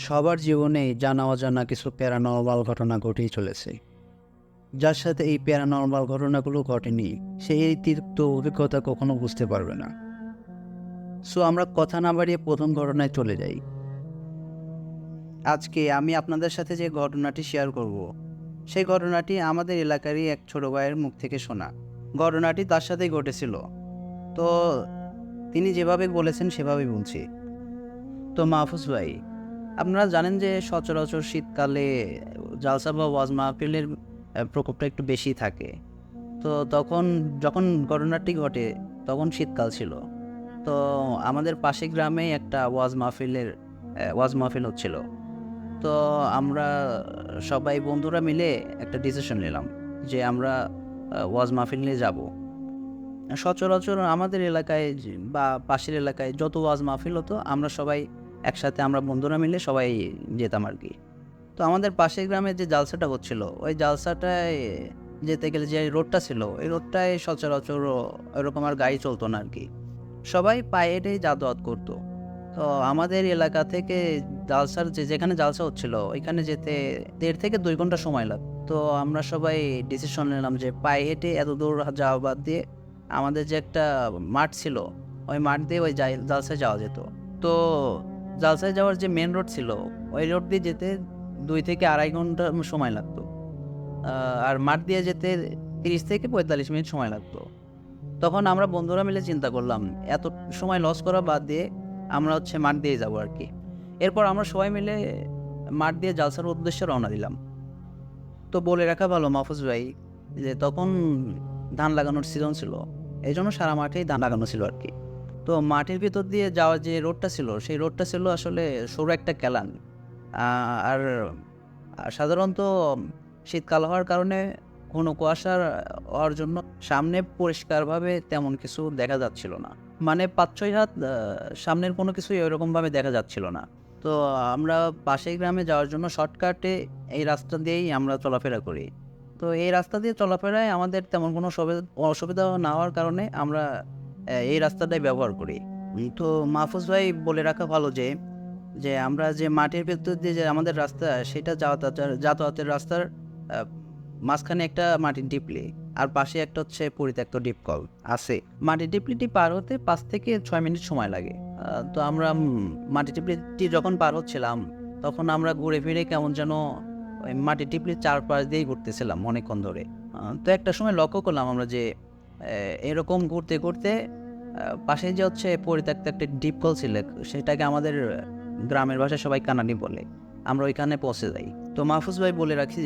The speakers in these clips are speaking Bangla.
সবার জীবনেই জানা অজানা কিছু প্যারানরমাল ঘটনা ঘটেই চলেছে। যার সাথে এই প্যারানরমাল ঘটনাগুলো ঘটেনি, সে এই তিক্ত অভিজ্ঞতা কখনো বুঝতে পারবে না। সো আমরা কথা না বাড়িয়ে প্রথম ঘটনায় চলে যাই। আজকে আমি আপনাদের সাথে যে ঘটনাটি শেয়ার করব, সেই ঘটনাটি আমাদের এলাকারই এক ছোট ভাইয়ের মুখ থেকে শোনা। ঘটনাটি তার সাথেই ঘটেছিল। তো তিনি যেভাবে বলেছেন সেভাবেই বলছি। তো মাহফুজ ভাই, আপনারা জানেন যে সচরাচর শীতকালে জালসা বা ওয়াজ মাহফিলের প্রকোপটা একটু বেশি থাকে। তো যখন ঘটনাটি ঘটে তখন শীতকাল ছিল। তো আমাদের পাশের গ্রামে একটা ওয়াজ মাহফিল হচ্ছিল। তো আমরা সবাই বন্ধুরা মিলে একটা ডিসিশন নিলাম যে আমরা ওয়াজ মাহফিল নিয়ে যাব। সচরাচর আমাদের এলাকায় বা পাশের এলাকায় যত ওয়াজ মাহফিল হতো আমরা সবাই একসাথে, আমরা বন্ধুরা মিলে সবাই যেতাম আর কি। তো আমাদের পাশের গ্রামে যে জালসাটা হচ্ছিল, ওই জালসাটায় যেতে গেলে যে রোডটা ছিল, ওই রোডটায় সচরাচর ওইরকম আর গাড়ি চলতো না আর কি। সবাই পায়ে হেঁটেই যাতায়াত করতো। তো আমাদের এলাকা থেকে যেখানে জালসা হচ্ছিল ওইখানে যেতে 1.5 থেকে 2 ঘন্টা সময় লাগতো। তো আমরা সবাই ডিসিশন নিলাম যে পায়ে হেঁটে এত দূর যাওয়া বাদ দিয়ে আমাদের যে একটা মাঠ ছিল, ওই মাঠ দিয়ে ওই জালসায় যাওয়া যেত। তো জালসায় যাওয়ার যে মেন রোড ছিল, ওই রোড দিয়ে যেতে 2 থেকে 2.5 ঘন্টা সময় লাগতো। আর মাঠ দিয়ে যেতে 30 থেকে 45 মিনিট সময় লাগতো। তখন আমরা বন্ধুরা মিলে চিন্তা করলাম, এত সময় লস করা বাদ দিয়ে আমরা মাঠ দিয়ে যাবো আর কি। এরপর আমরা সবাই মিলে মাঠ দিয়ে জালসার উদ্দেশ্যে রওনা দিলাম। তো বলে রাখা ভালো মাহফুজ ভাই, যে তখন ধান লাগানোর সিজন ছিল, এই জন্য সারা মাঠেই ধান লাগানো ছিল আর কি। তো মাঠের ভিতর দিয়ে যাওয়ার যে রোডটা ছিল, সেই রোডটা ছিল আসলে সরু একটা কেলান। আর সাধারণত শীতকাল হওয়ার কারণে ঘন কুয়াশার হওয়ার জন্য সামনে পরিষ্কারভাবে তেমন কিছু দেখা যাচ্ছিল না। মানে 5-6 হাত সামনের কোনো কিছুই ওইরকমভাবে দেখা যাচ্ছিল না। তো আমরা পাশের গ্রামে যাওয়ার জন্য শর্টকাটে এই রাস্তা দিয়েই আমরা চলাফেরা করি। তো এই রাস্তা দিয়ে চলাফেরায় আমাদের তেমন কোনো অসুবিধা না হওয়ার কারণে আমরা এই রাস্তাটাই ব্যবহার করি। তো মাহফুজ ভাই, বলে রাখা ভালো যে আমরা যে মাঠের ভেতর দিয়ে যে আমাদের রাস্তা, সেটা যাতায়াতের রাস্তার মাঝখানে একটা মাটির ডিপলি, আর পাশে একটা পরিত্যক্ত ডিপ কল আছে। মাটির ডিপলিটি পার হতে 5 থেকে 6 মিনিট সময় লাগে। তো আমরা মাটির ডিপলিটি যখন পার হচ্ছিলাম, তখন আমরা ঘুরে ফিরে কেমন যেন ওই মাটির ডিপলির চারপাশ দিয়েই ঘুরতেছিলাম অনেকক্ষণ ধরে। তো একটা সময় লক্ষ্য করলাম আমরা যে এরকম ঘুরতে ঘুরতে পাশে যে পরিত্যক্ত একটা ডিপ কল ছিল, সেটাকে আমাদের গ্রামের ভাষায় সবাই কানাডি বলে, আমরা ওইখানে পৌঁছে যাই। তো মাহফুজ ভাই, বলে রাখি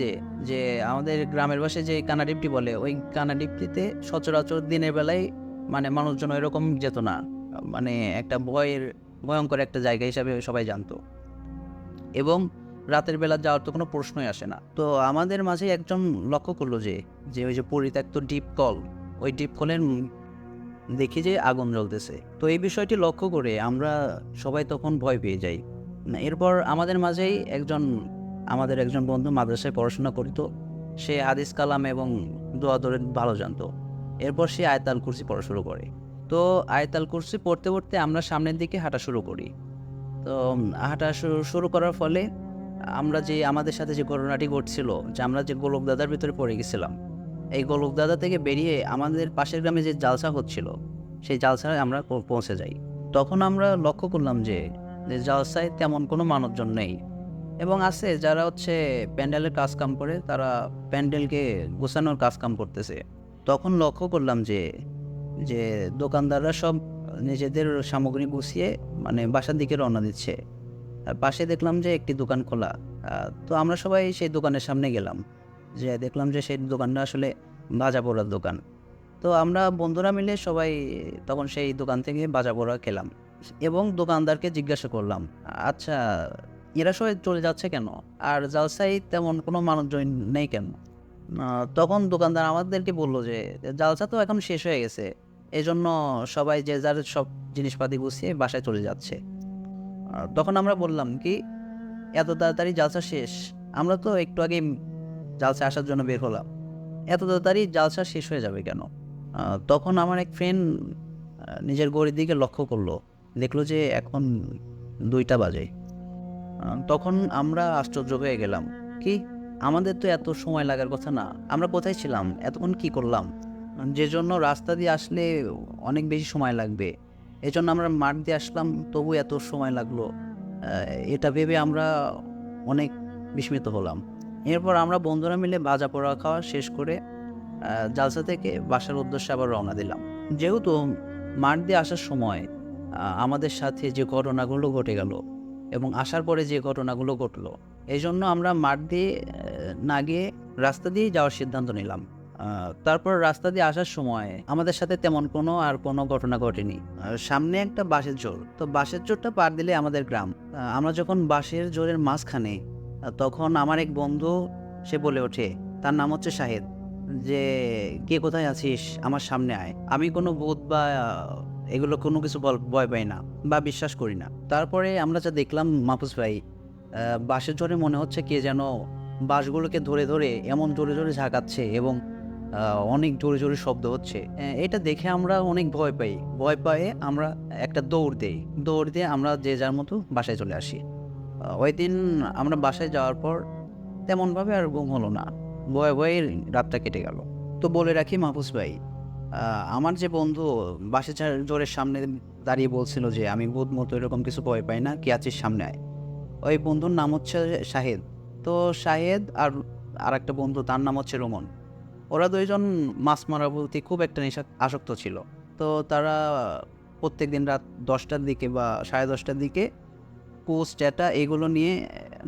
যে আমাদের গ্রামের ভাষায় যে কানাডিপটি বলে, ওই কানাডিপটিতে সচরাচর দিনের বেলায় মানে মানুষজন এরকম যেত না। মানে একটা ভয়ঙ্কর একটা জায়গা হিসাবে সবাই জানতো, এবং রাতের বেলা যাওয়ার তো কোনো প্রশ্নই আসে না। তো আমাদের মাঝে একজন লক্ষ্য করলো যে ওই যে পরিত্যক্ত ডিপ কল, ওই ডিপ কলের দেখি যে আগুন জ্বলতেছে। তো এই বিষয়টি লক্ষ্য করে আমরা সবাই তখন ভয় পেয়ে যাই। এরপর আমাদের একজন বন্ধু মাদ্রাসায় পড়াশোনা করতো। সে হাদিস কালাম এবং দোয়া দরুদ ভালো জানতো। এরপর সে আয়াতুল কুরসি পড়া শুরু করে। তো আয়াতুল কুরসি পড়তে পড়তে আমরা সামনের দিকে হাঁটা শুরু করি। তো হাঁটা শুরু করার ফলে আমাদের সাথে যে ঘটনাটি ঘটছিল, যে আমরা যে গোলকদাদার ভিতরে পড়ে গেছিলাম, এই গোলকদাদা থেকে বেরিয়ে আমাদের পাশের গ্রামে যে জালসা হচ্ছিল, সেই জালসায় আমরা পৌঁছে যাই। তখন আমরা লক্ষ্য করলাম যে জালসায় তেমন কোনো মানুষজন নেই, এবং আছে যারা প্যান্ডেলের কাজ কাম করে, তারা প্যান্ডেলকে গোছানোর কাজ কাম করতেছে। তখন লক্ষ্য করলাম যে যে দোকানদাররা সব নিজেদের সামগ্রী গুছিয়ে মানে বাসার দিকে রওনা দিচ্ছে। আর পাশে দেখলাম যে একটি দোকান খোলা। তো আমরা সবাই সেই দোকানের সামনে গেলাম, যে দেখলাম যে সেই দোকানটা আসলে ভাজা পোড়ার দোকান। তো আমরা বন্ধুরা মিলে সবাই তখন সেই দোকান থেকে ভাজা পোড়া খেলাম, এবং দোকানদারকে জিজ্ঞাসা করলাম, আচ্ছা, এরা সবাই চলে যাচ্ছে কেন, আর জালসায় তেমন কোনো মানুষজন নেই কেন? তখন দোকানদার আমাদেরকে বললো যে জালসা তো এখন শেষ হয়ে গেছে, এজন্য সবাই যে যার সব জিনিসপাতি গুছিয়ে বাসায় চলে যাচ্ছে। তখন আমরা বললাম কি, এত তাড়াতাড়ি জালসা শেষ? আমরা তো একটু আগে জালসা আসার জন্য বের হলাম, এত তাড়াতাড়ি জালসা শেষ হয়ে যাবে কেন? তখন আমার এক ফ্রেন্ড নিজের ঘড়ির দিকে লক্ষ্য করলো, দেখলো যে এখন 2টা বাজে। তখন আমরা আশ্চর্য হয়ে গেলাম, কি আমাদের তো এত সময় লাগার কথা না, আমরা কোথায় ছিলাম, এতক্ষণ কি করলাম? যে জন্য রাস্তা দিয়ে আসলে অনেক বেশি সময় লাগবে, এজন্য আমরা মাঠ দিয়ে আসলাম, তবু এত সময় লাগলো। এটা ভেবে আমরা অনেক বিস্মিত হলাম। এরপর আমরা বন্ধুরা মিলে ভাজা পোড়া খাওয়া শেষ করে জালসা থেকে বাসার উদ্দেশ্যে আবার রওনা দিলাম। যেহেতু মাঠ দিয়ে আসার সময় আমাদের সাথে যে ঘটনাগুলো ঘটে গেল এবং আসার পরে যে ঘটনাগুলো ঘটলো, এই জন্য আমরা মাঠ দিয়ে না গিয়ে রাস্তা দিয়েই যাওয়ার সিদ্ধান্ত নিলাম। তারপর রাস্তা দিয়ে আসার সময় আমাদের সাথে তেমন কোনো ঘটনা ঘটেনি। সামনে একটা বাঁশের ঝোড়, তো বাঁশের ঝোড়টা পার দিলে আমাদের গ্রাম। আমরা যখন বাঁশের ঝোড়ের মাঝখানে, তখন আমার এক বন্ধু সে বলে ওঠে, তার নাম হচ্ছে শাহেদ, যে কে কোথায় আছিস, আমার সামনে আয়। আমি কোনো ভূত বা এগুলো কোনো কিছু ভয় পাই না বা বিশ্বাস করি না। তারপরে আমরা যা দেখলাম মাহফুজ ভাই, বাঁশের ঝোড়ে মনে হচ্ছে কে যেন বাঁশগুলোকে ধরে ধরে এমন জোরে জোরে ঝাঁকাচ্ছে এবং অনেক জোরে জোরে শব্দ হচ্ছে। এটা দেখে আমরা অনেক ভয় পাই। ভয় পেয়ে আমরা একটা দৌড় দিয়ে আমরা যে যার মতো বাসায় চলে আসি। ওই দিন আমরা বাসায় যাওয়ার পর তেমনভাবে আর ঘুম হলো না, ভয়ে ভয়ে রাতটা কেটে গেল। তো বলে রাখি মাহফুজ ভাই, আমার যে বন্ধু বাসের জোরের সামনে দাঁড়িয়ে বলছিল যে আমি ভূত মতো এরকম কিছু ভয় পাই না, কি আছিস সামনে আয়, ওই বন্ধুর নাম হচ্ছে শাহেদ। তো শাহেদ আর একটা বন্ধু, তার নাম হচ্ছে রোমন। ওরা দুইজন মাছ মারার প্রতি খুব একটা আসক্ত ছিল। তো তারা প্রত্যেক দিন রাত 10টার দিকে বা 10:30টার দিকে পোস্ট চ্যাটা এগুলো নিয়ে,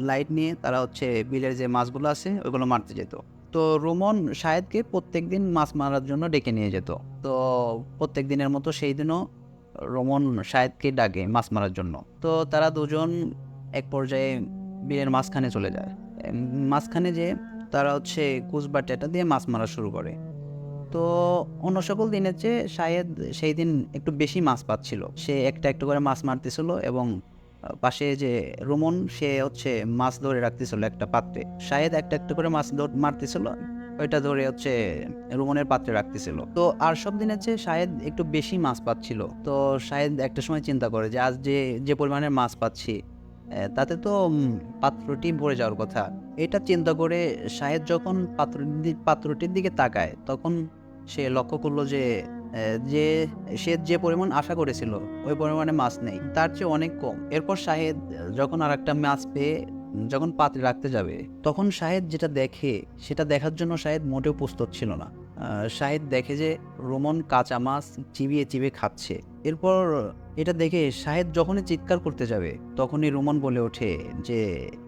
লাইট নিয়ে তারা হচ্ছে বিলের যে মাছগুলো আছে ওইগুলো মারতে যেত। তো রোমন শাহেদকে প্রত্যেক দিন মাছ মারার জন্য ডেকে নিয়ে যেত। তো প্রত্যেক দিনের মতো সেই দিনও রোমন শাহেদকে ডাকে মাছ মারার জন্য। তো তারা দুজন এক পর্যায়ে বিলের মাঝখানে চলে যায়। মাঝখানে যে তারা হচ্ছে কুচ বা টেটা দিয়ে মাছ মারা শুরু করে। তো অন্য সকল দিনের চেয়ে শাহেদ সেই দিন একটু বেশি মাছ পাচ্ছিল। সে একটা একটু করে মাছ মারতেছিল এবং পাশে যে রোমন, সে হচ্ছে মাছ ধরে রাখতেছিল একটা পাত্রে। শাহেদ একটা একটা করে মাছ মারতেছিল, ওইটা ধরে হচ্ছে রোমনের পাত্রে রাখতেছিল। তো আর সব দিনের চেয়ে শাহেদ একটু বেশি মাছ পাচ্ছিল। তো শাহেদ একটা সময় চিন্তা করে যে আজ যে পরিমাণের মাছ পাচ্ছি, তাতে তো পাত্রটি ভরে যাওয়ার কথা। এটা চিন্তা করে শাহেদ যখন পাত্রটির দিকে তাকায়, তখন সে লক্ষ্য করলো যে যে সে যে পরিমাণ আশা করেছিল ওই পরিমাণে মাছ নেই, তার চেয়ে অনেক কম। এরপর শাহেদ যখন আর একটা মাছ পেয়ে যখন পাত্রে রাখতে যাবে, তখন শাহেদ যেটা দেখে, সেটা দেখার জন্য শাহেদ মোটেও প্রস্তুত ছিল না। শাহেদ দেখে যে রোমন কাঁচা মাছ চিবিয়ে চিবিয়ে খাচ্ছে। এরপর এটা দেখে শাহেদ যখনই চিৎকার করতে যাবে, তখনই রোমন বলে ওঠে যে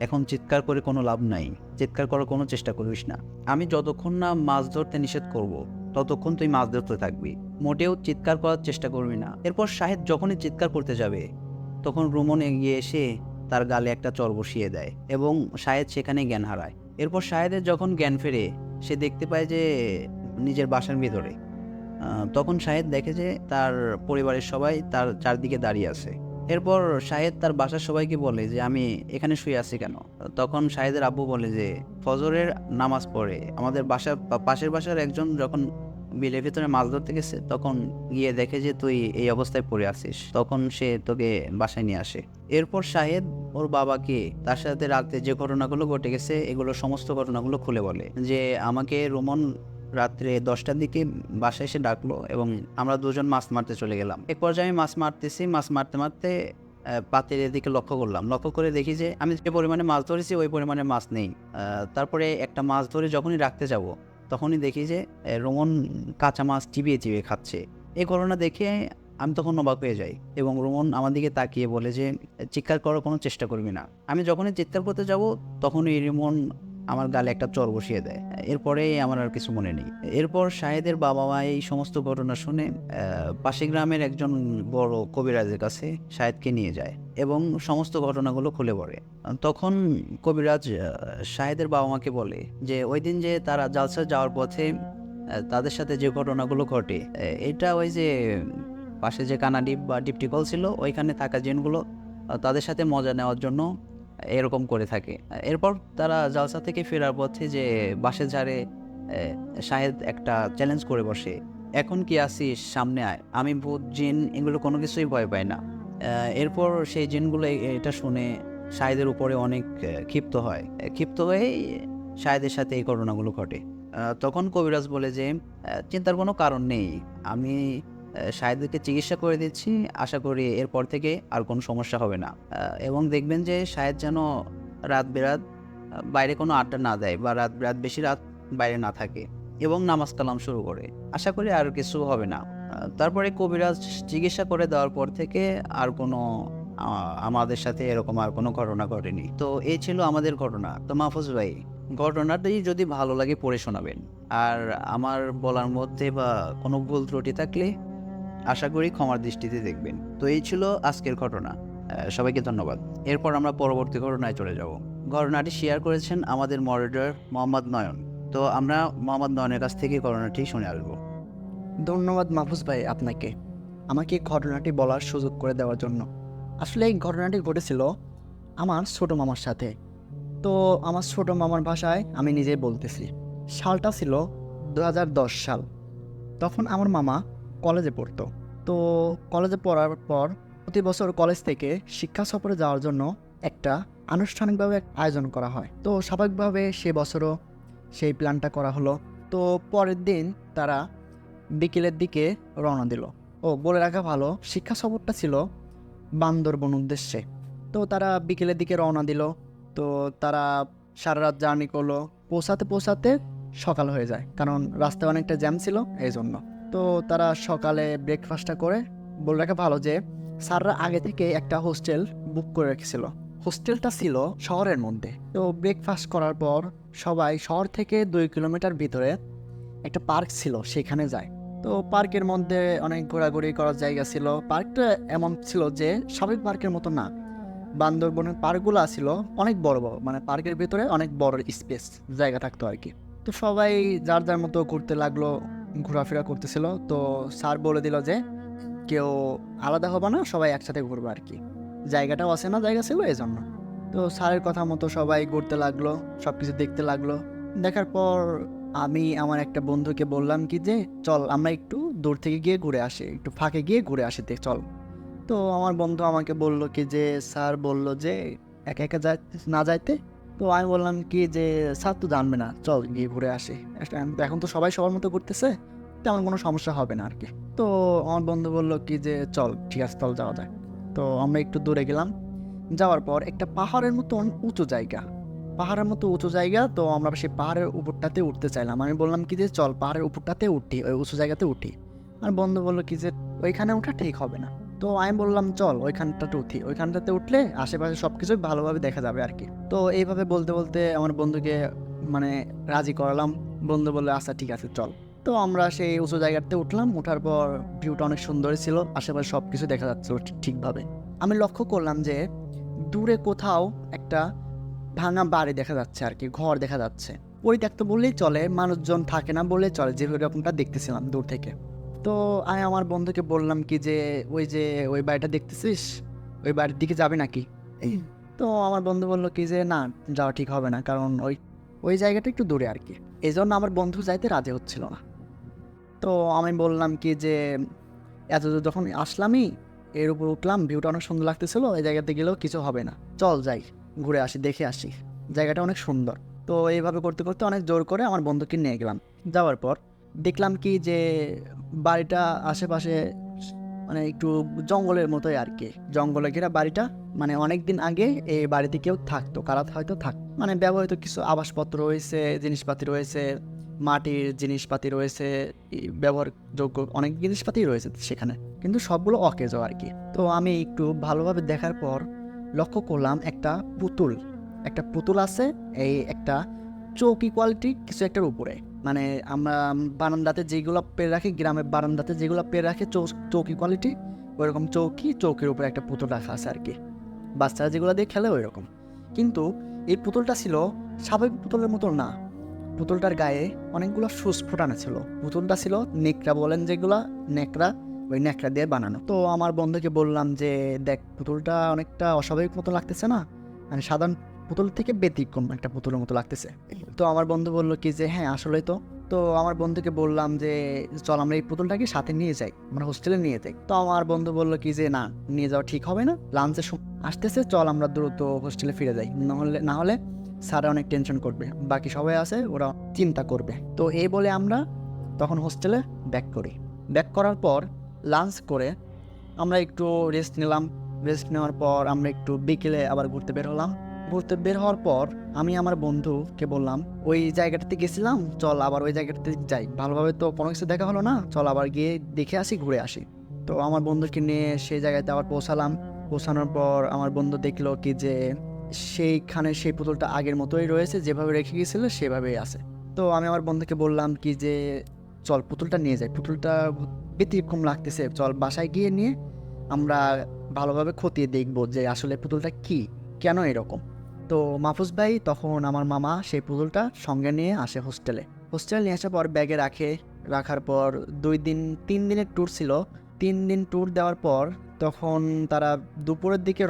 এখন চিৎকার করে কোনো লাভ নাই, চিৎকার করার কোনো চেষ্টা করিস না। আমি যতক্ষণ না মাছ ধরতে নিষেধ করব, ততক্ষণ তুই মাছ ধরতে থাকবি, মোটেও চিৎকার করার চেষ্টা করবি না। এরপর শাহেদ যখনই চিৎকার করতে যাবে, তখন রোমন এগিয়ে এসে তার গালে একটা চর বসিয়ে দেয় এবং শাহেদ সেখানে জ্ঞান হারায়। এরপর শাহেদের যখন জ্ঞান ফেরে, সে দেখতে পায় যে নিজের বাসার ভিতরে। তখন শাহেদ দেখে যে তার পরিবারের সবাই তার চারদিকে দাঁড়িয়ে আছে। এরপর শাহেদ তার বাসার সবাইকে বলে যে আমি এখানে শুয়ে আছি কেন। তখন শাহেদের আব্বু বলে যে ফজরের নামাজ পড়ে আমাদের পাশের বাসার একজন যখন বিলের ভিতরে মাছ ধরতে গেছে, তখন গিয়ে দেখে যে তুই এই অবস্থায় পড়ে আছিস, তখন সে তোকে বাসায় নিয়ে আসে। এরপর শাহেদ ওর বাবাকে তার সাথে রাতে যে ঘটনাগুলো ঘটে গেছে এগুলো সমস্ত ঘটনাগুলো খুলে বলে যে আমাকে রোমন রাত্রে 10টার দিকে বাসায় এসে ডাকলো এবং আমরা দুজন মাছ মারতে চলে গেলাম। এক পর্যায়ে আমি মাছ মারতে মারতে পাত্রের দিকে লক্ষ্য করে দেখি যে আমি যে পরিমাণে মাছ ধরেছি ওই পরিমাণে মাছ নেই। তারপরে একটা মাছ ধরে যখনই রাখতে যাব, তখনই দেখি যে রোমন কাঁচা মাছ চিবিয়ে চিবিয়ে খাচ্ছে। এই ঘটনা দেখে আমি তখন অবাক হয়ে যাই এবং রোমন আমার দিকে তাকিয়ে বলে যে চিৎকার করার কোনো চেষ্টা করবি না। আমি যখনই চিৎকার করতে যাব, তখনই রোমন আমার গালে একটা চর বসিয়ে দেয়। এরপরে আমার আর কিছু মনে নেই। এরপর শাহেদের বাবা মা এই সমস্ত ঘটনা শুনে পাশে গ্রামের একজন বড় কবিরাজের কাছে শাহেদকে নিয়ে যায় এবং সমস্ত ঘটনাগুলো খুলে পড়ে। তখন কবিরাজ শাহেদের বাবা মাকে বলে যে ওই দিন যে তারা জালসা যাওয়ার পথে তাদের সাথে যে ঘটনাগুলো ঘটে, এটা ওই যে পাশে যে কানাডিপ বা ডিপটিকল ছিল, ওইখানে থাকা জিনগুলো তাদের সাথে মজা নেওয়ার জন্য এরকম করে থাকে। এরপর তারা জালসা থেকে ফেরার পথে যে বাসের ঝাড়ে শাহেদ একটা চ্যালেঞ্জ করে বসে, এখন কি আসিস সামনে আয়, আমি ভূত জিন এগুলো কোনো কিছুই ভয় পাই না। এরপর সেই জিনগুলো এটা শুনে শাহেদের উপরে অনেক ক্ষিপ্ত হয়। ক্ষিপ্ত হয়েই শাহেদের সাথে এই ঘটনাগুলো ঘটে। তখন কবিরাজ বলে যে চিন্তার কোনো কারণ নেই, আমি শাহেদকে চিকিৎসা করে দিচ্ছি, আশা করি এরপর থেকে আর কোনো সমস্যা হবে না। এবং দেখবেন যে শাহেদ যেন রাত বেরাত বাইরে কোনো আড্ডা না দেয় বা রাত বেরাত বেশি রাত বাইরে না থাকে এবং নামাজ কালাম শুরু করে, আশা করি আর কিছু হবে না। তারপরে কবিরাজ চিকিৎসা করে দেওয়ার পর থেকে আর কোনো আমাদের সাথে এরকম আর কোনো ঘটনা ঘটেনি। তো এই ছিল আমাদের ঘটনা। তো মাহফুজ ভাই, ঘটনাটাই যদি ভালো লাগে পড়ে শোনাবেন, আর আমার বলার মধ্যে বা কোনো ভুল ত্রুটি থাকলে আশা করি ক্ষমার দৃষ্টিতে দেখবেন। তো এই ছিল আজকের ঘটনা। সবাইকে ধন্যবাদ। এরপর আমরা পরবর্তী ঘটনায় চলে যাব। ঘটনাটি শেয়ার করেছেন আমাদের মডারেটর মোহাম্মদ নয়ন। তো আমরা মোহাম্মদ নয়নের কাছ থেকে ঘটনাটি শুনে আসবো। ধন্যবাদ মাহফুজ ভাই আপনাকে আমাকে এই ঘটনাটি বলার সুযোগ করে দেওয়ার জন্য। আসলে এই ঘটনাটি ঘটেছিল আমার ছোটো মামার সাথে। তো আমার ছোটো মামার ভাষায় আমি নিজেই বলতেছি। সালটা ছিল 2010 সাল। তখন আমার মামা কলেজে পড়তো। তো কলেজে পড়ার পর প্রতি বছর কলেজ থেকে শিক্ষা সফরে যাওয়ার জন্য একটা আনুষ্ঠানিকভাবে আয়োজন করা হয়। তো স্বাভাবিকভাবে সে বছরও সেই প্ল্যানটা করা হলো। তো পরের দিন তারা বিকেলের দিকে রওনা দিল। বলে রাখা ভালো, শিক্ষা সফরটা ছিল বান্দরবন উদ্দেশ্যে। তো তারা বিকেলের দিকে রওনা দিল। তো তারা সারা রাত জার্নি করলো। পৌঁছাতে পৌঁছাতে সকাল হয়ে যায়, কারণ রাস্তায় অনেকটা জ্যাম ছিল এই জন্য। তো তারা সকালে ব্রেকফাস্টটা করে, বলে রাখা ভালো যে স্যাররা আগে থেকে একটা হোস্টেল বুক করে রেখেছিল। হোস্টেলটা ছিল শহরের মধ্যে। তো ব্রেকফাস্ট করার পর সবাই শহর থেকে 2 কিলোমিটার ভিতরে একটা পার্ক ছিল, সেখানে যায়। তো পার্কের মধ্যে অনেক ঘোরাঘুরি করার জায়গা ছিল। পার্কটা এমন ছিল যে স্বাভাবিক পার্কের মতো না। বান্দরবনের পার্কগুলো ছিল অনেক বড় বড়, মানে পার্কের ভিতরে অনেক বড় স্পেস জায়গা থাকতো আর কি। তো সবাই যার যার মতো ঘুরতে লাগলো, ঘোরাফেরা করতেছিল। তো স্যার বলে দিল যে কেউ আলাদা হবে না, সবাই একসাথে ঘুরবে আর কি। জায়গাটাও অচেনা জায়গা ছিল এই জন্য। তো স্যারের কথা মতো সবাই ঘুরতে লাগলো, সব কিছু দেখতে লাগলো। দেখার পর আমি আমার একটা বন্ধুকে বললাম কি যে চল আমরা একটু দূর থেকে গিয়ে ঘুরে আসি, একটু ফাঁকে গিয়ে ঘুরে আসি চল। তো আমার বন্ধু আমাকে বলল কি যে স্যার বলল যে একা একা না যাইতে। তো আমি বললাম কি যে স্যার তো জানবে না, চল গিয়ে ঘুরে আসি। এখন তো সবাই সবার মতো ঘুরতেছে, তেমন কোনো সমস্যা হবে না আর কি। তো আমার বন্ধু বলল কি যে চল ঠিক আছে, চল যাওয়া যায়। তো আমরা একটু দূরে গেলাম। যাওয়ার পর একটা পাহাড়ের মতো উঁচু জায়গা, পাহাড়ের মতো উঁচু জায়গা। তো আমরা সেই পাহাড়ের উপরটাতে উঠতে চাইলাম। আমি বললাম কি যে চল পাহাড়ের উপরটাতে উঠি, ওই উঁচু জায়গাতে উঠি। আর বন্ধু বললো কি যে ওইখানে ওঠা ঠিক হবে না। তো আমি বললাম চল ওইখানটাতে উঠি, ওইখানটাতে উঠলে আশেপাশে সব কিছু ভালোভাবে দেখা যাবে আর কি। তো এইভাবে বলতে বলতে আমার বন্ধুকে মানে রাজি করালাম। বন্ধু বললো আচ্ছা ঠিক আছে চল। তো আমরা সেই উঁচু জায়গাতে উঠলাম। ওঠার পর ভিউটা অনেক সুন্দর ছিল, আশেপাশে সব কিছু দেখা যাচ্ছিল ঠিকভাবে। আমি লক্ষ্য করলাম যে দূরে কোথাও একটা ভাঙা বাড়ি দেখা যাচ্ছে আর কি, ঘর দেখা যাচ্ছে। পরিত্যক্ত বললেই চলে, মানুষজন থাকে না বললেই চলে, যেরকমটা দেখতেছিলাম দূর থেকে। তো আমি আমার বন্ধুকে বললাম কি যে ওই বাড়িটা দেখতেছিস, ওই বাড়ির দিকে যাবে নাকি? তো আমার বন্ধু বললো কি যে না, যাওয়া ঠিক হবে না, কারণ ওই জায়গাটা একটু দূরে আর কি। এই জন্য আমার বন্ধু যাইতে রাজি হচ্ছিল না। তো আমি বললাম কি যে এত দূর যখন আসলামই, এর উপর উঠলাম, ভিউটা অনেক সুন্দর লাগতেছিল, এই জায়গাতে গেলেও কিছু হবে না, চল যাই ঘুরে আসি, দেখে আসি, জায়গাটা অনেক সুন্দর। তো এইভাবে করতে করতে অনেক জোর করে আমার বন্ধুকে নিয়ে গেলাম। যাওয়ার পর দেখলাম কি যে বাড়িটা আশেপাশে মানে একটু জঙ্গলের মতোই আর কি, জঙ্গলে ঘেরা বাড়িটা। মানে অনেক দিন আগে এই বাড়িতে কেউ থাকতো, কারা হয়তো মানে ব্যবহৃত কিছু আবাসপত্র রয়েছে, জিনিসপাতি রয়েছে, মাটির জিনিসপাতি রয়েছে, ব্যবহারযোগ্য অনেক জিনিসপাতি রয়েছে সেখানে, কিন্তু সবগুলো অকেজো আর কি। তো আমি একটু ভালোভাবে দেখার পর লক্ষ্য করলাম একটা পুতুল আছে এই একটা চৌকি কোয়ালিটি কিছু একটার উপরে। মানে আমরা বারান্দাতে যেগুলো পেরে রাখি, গ্রামের বারান্দাতে যেগুলো পেরে রাখে চৌকি কোয়ালিটি, ওইরকম চৌকির উপরে একটা পুতুল রাখা আছে আর কি, বাচ্চারা যেগুলো দিয়ে খেলে ওই রকম। কিন্তু এই পুতুলটা ছিল স্বাভাবিক পুতুলের মতো না, পুতুলটার গায়ে অনেকগুলো সুচ ফোটানো ছিল। পুতুলটা ছিল নেকড়া বলেন যেগুলা, নেকড়া, ওই নেকড়া দিয়ে বানানো। তো আমার বন্ধুকে বললাম যে দেখ পুতুলটা অনেকটা অস্বাভাবিক মতো লাগতেছে না, মানে সাধারণ পুতুল থেকে ব্যতিক্রম একটা পুতুলের মতো লাগতেছে। তো আমার বন্ধু বললো কি যে হ্যাঁ আসলেই তো। তো আমার বন্ধুকে বললাম যে চল আমরা এই পুতুলটাকে সাথে নিয়ে যাই, আমরা হোস্টেলে নিয়ে যাই। তো আমার বন্ধু বললো কি যে না, নিয়ে যাওয়া ঠিক হবে না, লাঞ্চের আসতেছে, চল আমরা দ্রুত হোস্টেলে ফিরে যাই, না হলে স্যার অনেক টেনশন করবে, বাকি সবাই আছে ওরা চিন্তা করবে। তো এই বলে আমরা তখন হোস্টেলে ব্যাক করি। ব্যাক করার পর লাঞ্চ করে আমরা একটু রেস্ট নিলাম। রেস্ট নেওয়ার পর আমরা একটু বিকেলে আবার ঘুরতে বের হলাম। ঘুরতে বের হওয়ার পর আমি আমার বন্ধুকে বললাম ওই জায়গাটাতে গেছিলাম, চল আবার ওই জায়গাটাতে যাই, ভালোভাবে তো কোনো কিছু দেখা হলো না, চল আবার গিয়ে দেখে আসি, ঘুরে আসি। তো আমার বন্ধুকে নিয়ে সেই জায়গাতে আবার পৌঁছালাম। পৌঁছানোর পর আমার বন্ধু দেখলো কি যে সেইখানে সেই পুতুলটা আগের মতোই রয়েছে, যেভাবে রেখে গিয়েছিল সেভাবেই আছে। তো আমি আমার বন্ধুকে বললাম কি যে চল পুতুলটা নিয়ে যাই, পুতুলটা ব্যতিক্রম লাগতেছে, চল বাসায় গিয়ে নিয়ে আমরা ভালোভাবে খতিয়ে দেখবো যে আসলে পুতুলটা কি, কেন এরকম। তো মাহফুজ ভাই তখন আমার মামা সেই পুতুলটা সঙ্গে নিয়ে আসে হোস্টেলে। হোস্টেলে নিয়ে আসার পর ব্যাগে রাখার পর 3 দিনের ট্যুর ছিল। 3 দিন ট্যুর দেওয়ার পর তখন তারা দুপুরের দিকে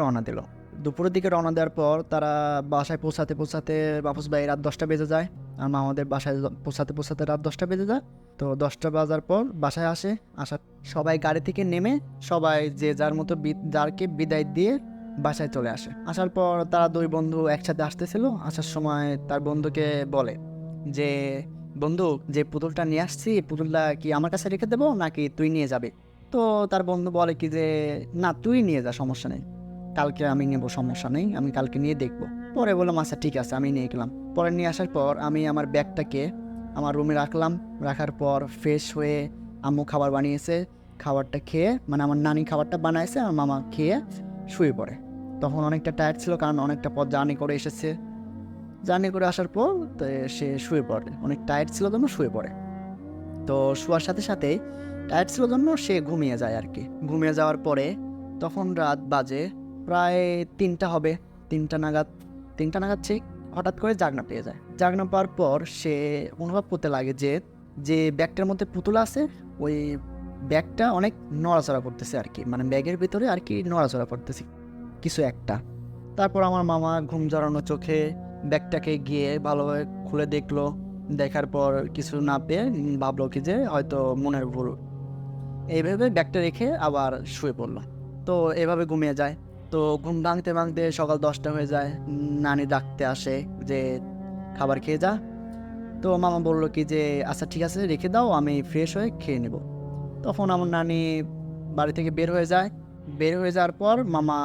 রওনা দেওয়ার পর তারা বাসায় পৌঁছাতে মাহফুজ ভাই রাত 10টা বেজে যায়, আর মামাদের বাসায় পৌঁছাতে রাত 10টা বেজে যায়। তো 10টা বাজার পর বাসায় আসার সবাই গাড়ি থেকে নেমে সবাই যে যার মতো যারকে বিদায় দিয়ে বাসায় চলে আসে। আসার পর তারা 2 বন্ধু একসাথে আসতেছিল। আসার সময় তার বন্ধুকে বলে যে বন্ধু, যে পুতুলটা নিয়ে আসছি, পুতুলটা কি আমার কাছে রেখে দেবো নাকি তুই নিয়ে যাবে? তো তার বন্ধু বলে কি যে না, তুই নিয়ে যা, সমস্যা নেই, কালকে আমি নেবো, সমস্যা নেই, আমি কালকে নিয়ে দেখবো। পরে বললাম আচ্ছা ঠিক আছে, আমি নিয়ে গেলাম। পরে নিয়ে আসার পর আমি আমার ব্যাগটাকে আমার রুমে রাখলাম। রাখার পর ফ্রেশ হয়ে আম্মু খাবার বানিয়েছে, খাবারটা খেয়ে, মানে আমার নানি খাবারটা বানাইছে, আর মামা খেয়ে শুয়ে পড়ে। তখন অনেকটা টায়ার্ড ছিল, কারণ অনেকটা পথ জার্নি করে এসেছে। জার্নি করে আসার পর তো সে শুয়ে পড়ে, অনেক টায়ার্ড ছিল জন্য শুয়ে পড়ে। তো শোয়ার সাথে সাথে টায়ার্ড ছিল জন্য সে ঘুমিয়ে যায় আর কি। ঘুমিয়ে যাওয়ার পরে তখন রাত বাজে প্রায় 3টা হবে, 3টা নাগাদ সে হঠাৎ করে জাগনা পেয়ে যায়। জাগনা পাওয়ার পর সে অনুভব করতে লাগে যে যে ব্যাগটার মধ্যে পুতুল আছে, ওই ব্যাগটা অনেক নড়াচড়া করতেছে আর কি, মানে ব্যাগের ভিতরে আর কি নড়াচড়া করতেছে কিছু একটা। তারপর আমার মামা ঘুম জড়ানো চোখে ব্যাগটাকে গিয়ে ভালোভাবে খুলে দেখলো। দেখার পর কিছু না পেয়ে ভাবলো কি যে হয়তো মনের ভুল, এইভাবে ব্যাগটা রেখে আবার শুয়ে পড়লো। তো এভাবে ঘুমিয়ে যায়। তো ঘুম ভাঙতে ভাঙতে সকাল 10টা হয়ে যায়। নানি ডাকতে আসে যে খাবার খেয়ে যা। তো মামা বললো কি যে আচ্ছা ঠিক আছে, রেখে দাও, আমি ফ্রেশ হয়ে খেয়ে নেব। তখন আমার নানি বাড়ি থেকে বের হয়ে যায়। বের হয়ে যাওয়ার পর মামা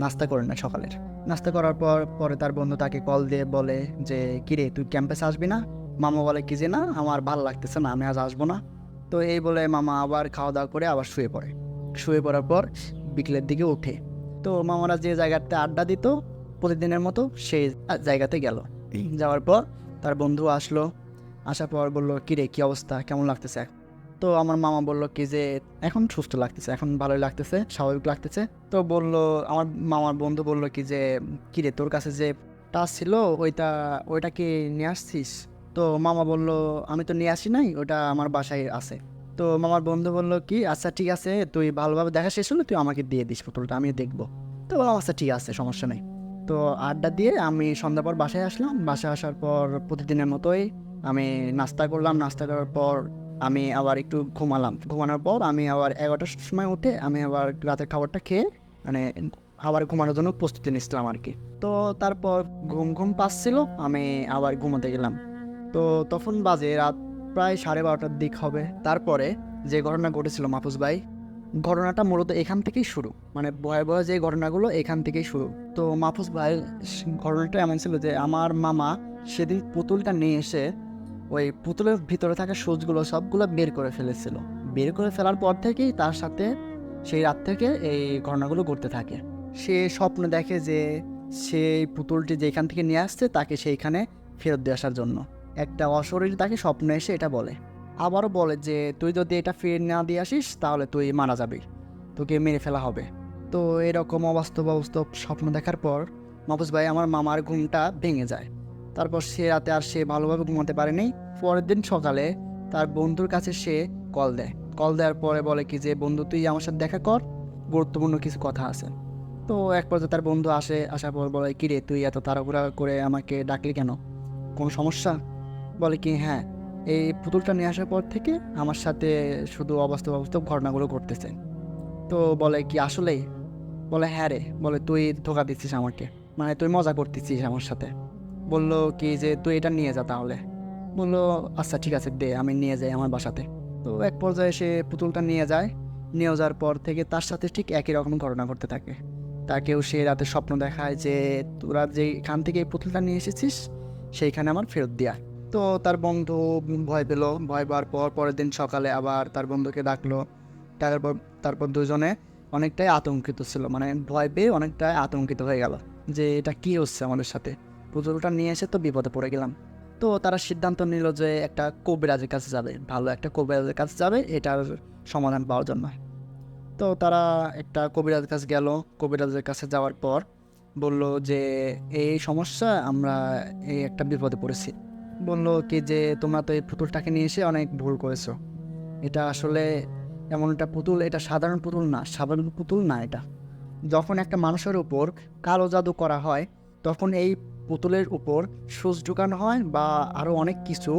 নাস্তা করে নেয় সকালের। নাস্তা করার পর পরে তার বন্ধু তাকে কল দিয়ে বলে যে কিরে, তুই ক্যাম্পাসে আসবি না? মামা বলে কি যে না, আমার ভালো লাগতেছে না, আমি আজ আসবো না। তো এই বলে মামা আবার খাওয়া দাওয়া করে আবার শুয়ে পড়ে। শুয়ে পড়ার পর বিকেলের দিকে ওঠে। তো মামারা যে জায়গাতে আড্ডা দিত প্রতিদিনের মতো সেই জায়গাতে গেল। যাওয়ার পর তার বন্ধু আসলো। আসার পর বললো কিরে, কি অবস্থা, কেমন লাগতেছে? তো আমার মামা বললো কি যে এখন সুস্থ লাগতেছে, এখন ভালোই লাগতেছে, স্বাভাবিক লাগতেছে। তো আমার মামার বন্ধু বললো কি যে কিরে, তোর কাছে যে টাচ ছিল ওইটা কি নিয়ে আসছিস? তো মামা বললো আমি তো নিয়ে আসি নাই, ওটা আমার বাসায় আছে। তো মামার বন্ধু বললো কি আচ্ছা ঠিক আছে, তুই ভালোভাবে দেখা শেষ হলে তুই আমাকে দিয়ে দিস পুতুলটা, আমি দেখবো। তো বললাম আচ্ছা ঠিক আছে, সমস্যা নেই। তো আড্ডা দিয়ে আমি সন্ধ্যার পর বাসায় আসলাম। বাসায় আসার পর প্রতিদিনের মতোই আমি নাস্তা করলাম। নাস্তা করার পর আমি আবার একটু ঘুমালাম। ঘুমানোর পর আমি আবার 11টার সময় উঠে আমি আবার রাতের খাবারটা খেয়ে মানে আবার ঘুমানোর জন্য প্রস্তুতি নিচ্ছিলাম আর কি। তো তারপর ঘুম পাচ্ছিল, আমি আবার ঘুমাতে গেলাম। তো তখন বাজে রাত প্রায় 12:30টার দিক হবে। তারপরে যে ঘটনা ঘটেছিল মাহফুজ ভাই, ঘটনাটা মূলত এখান থেকেই শুরু, মানে ভয়াবহ যে ঘটনাগুলো এখান থেকেই শুরু। তো মাহফুজ ভাই ঘটনাটা এমন ছিল যে আমার মামা সেদিন পুতুলটা নিয়ে এসে ওই পুতুলের ভিতরে থাকা সুচগুলো সবগুলো বের করে ফেলেছিল। বের করে ফেলার পর থেকেই তার সাথে সেই রাত থেকে এই ঘটনাগুলো ঘটতে থাকে। সে স্বপ্ন দেখে যে সেই পুতুলটি যেখান থেকে নিয়ে আসছে তাকে সেইখানে ফেরত দিয়ে আসার জন্য। একটা অশরীর তাকে স্বপ্নে এসে এটা বলে। আবারও বলে যে তুই যদি এটা ফিরে না দিয়ে আসিস তাহলে তুই মারা যাবি, তোকে মেরে ফেলা হবে। তো এরকম অবাস্তব স্বপ্ন দেখার পর মাহফুজ ভাই আমার মামার ঘুমটা ভেঙে যায়। তারপর সে রাতে আর সে ভালোভাবে ঘুমাতে পারেনি। পরের দিন সকালে তার বন্ধুর কাছে সে কল দেয়। কল দেওয়ার পরে বলে কি যে বন্ধু তুই আমার সাথে দেখা কর, গুরুত্বপূর্ণ কিছু কথা আছে। তো এক পর্যায়ে তার বন্ধু আসার পর বলে কিরে, তুই এত তাড়াহুড়া করে আমাকে ডাকলি কেন, কোনো সমস্যা? বলে কি হ্যাঁ, এই পুতুলটা নিয়ে আসার পর থেকে আমার সাথে শুধু অবাস্তব অবাস্তব ঘটনাগুলো ঘটতেছে। তো বলে কি আসলেই? বলে হ্যাঁ রে, বলে তুই ধোকা দিচ্ছিস আমাকে, মানে তুই মজা করতেছিস আমার সাথে। বললো কি যে তুই এটা নিয়ে যা তাহলে। বললো আচ্ছা ঠিক আছে দে, আমি নিয়ে যাই আমার বাসাতে। তো এক পর্যায়ে সে পুতুলটা নিয়ে যায়। নিয়ে যাওয়ার পর থেকে তার সাথে ঠিক একই রকম ঘটনা ঘটতে থাকে। তাকেও সে রাতে স্বপ্ন দেখায় যে তোরা যেখান থেকে এই পুতুলটা নিয়ে এসেছিস সেইখানে আমার ফেরত দেয়া। তো তার বন্ধু ভয় পেল। ভয় পাওয়ার পর পরের দিন সকালে আবার তার বন্ধুকে ডাকলো। ডাকার পর তারপর দুজনে অনেকটাই আতঙ্কিত ছিল, মানে ভয় পেয়ে অনেকটাই আতঙ্কিত হয়ে গেল যে এটা কী হচ্ছে আমাদের সাথে। পুতুলটা নিয়ে এসে তো বিপদে পড়ে গেলাম। তো তারা সিদ্ধান্ত নিল যে একটা কবিরাজের কাছে যাবে, ভালো একটা কবিরাজের কাছে যাবে এটার সমাধান পাওয়ার জন্য। তো তারা একটা কবিরাজের কাছে গেল। কবিরাজের কাছে যাওয়ার পর বলল যে এই সমস্যা, আমরা এই একটা বিপদে পড়েছি। বলল কি যে তোমরা তো এই পুতুলটাকে নিয়ে এসে অনেক ভুল করেছো। এটা আসলে এমন একটা পুতুল, এটা সাধারণ পুতুল না, সাধারণ পুতুল না এটা। যখন একটা মানুষের উপর কালো জাদু করা হয় তখন এই পুতুলের উপর সূচ ঢুকানো হয় বা আরও অনেক কিছু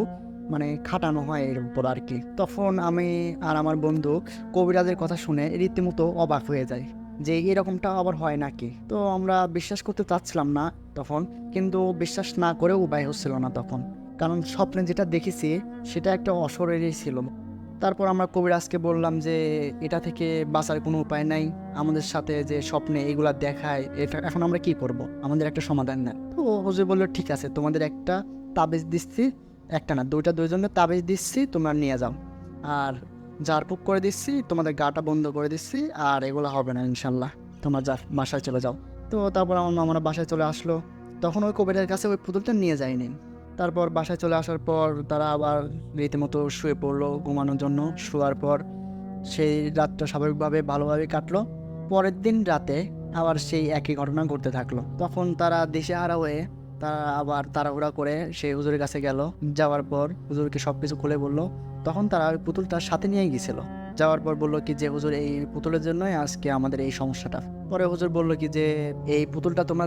মানে খাটানো হয় এর উপর আর কি। তখন আমি আর আমার বন্ধু কবিরাজের কথা শুনে রীতিমতো অবাক হয়ে যাই যে এরকমটা আবার হয় নাকি। তো আমরা বিশ্বাস করতে চাচ্ছিলাম না তখন, কিন্তু বিশ্বাস না করেও উপায় হচ্ছিল না তখন, কারণ স্বপ্নে যেটা দেখেছি সেটা একটা অশরীরই ছিল। তারপর আমরা কবিরাজকে বললাম যে এটা থেকে বাঁচার কোনো উপায় নাই, আমাদের সাথে যে স্বপ্নে এগুলা দেখায় এটা এখন আমরা কি করব, আমাদের একটা সমাধান নেই। তো হুজুর বললো ঠিক আছে, তোমাদের একটা তাবিজ দিচ্ছি, একটা না দুইজনের তাবিজ দিচ্ছি, তোমরা নিয়ে যাও, আর ঝাড়ফুঁক করে দিচ্ছি, তোমাদের গাটা বন্ধ করে দিচ্ছি, আর এগুলো হবে না ইনশাল্লাহ, তোমরা বাসায় চলে যাও। তো তারপর আমার মামারা বাসায় চলে আসলো। তখন ওই কবিরাজের কাছে ওই পুতুলটা নিয়ে যায়নি। তারপর বাসায় চলে আসার পর তারা আবার রীতিমতো শুয়ে পড়লো ঘুমানোর জন্য। শোয়ার পর সেই রাতটা স্বাভাবিকভাবে ভালোভাবে কাটলো। পরের দিন রাতে আবার সেই একই ঘটনা ঘটতে থাকলো। তখন তারা দিশেহারা হয়ে তারা আবার তাড়াহুড়া করে সেই হুজুরের কাছে গেল। যাওয়ার পর হুজুরকে সব কিছু খুলে বললো। তখন তারা ওই পুতুলটার সাথে নিয়েই গেছিল। যাওয়ার পর বললো কি যে হুজুর এই পুতুলের জন্যই আজকে আমাদের এই সমস্যাটা। পরে হুজুর বললো কি যে এই পুতুলটা তোমরা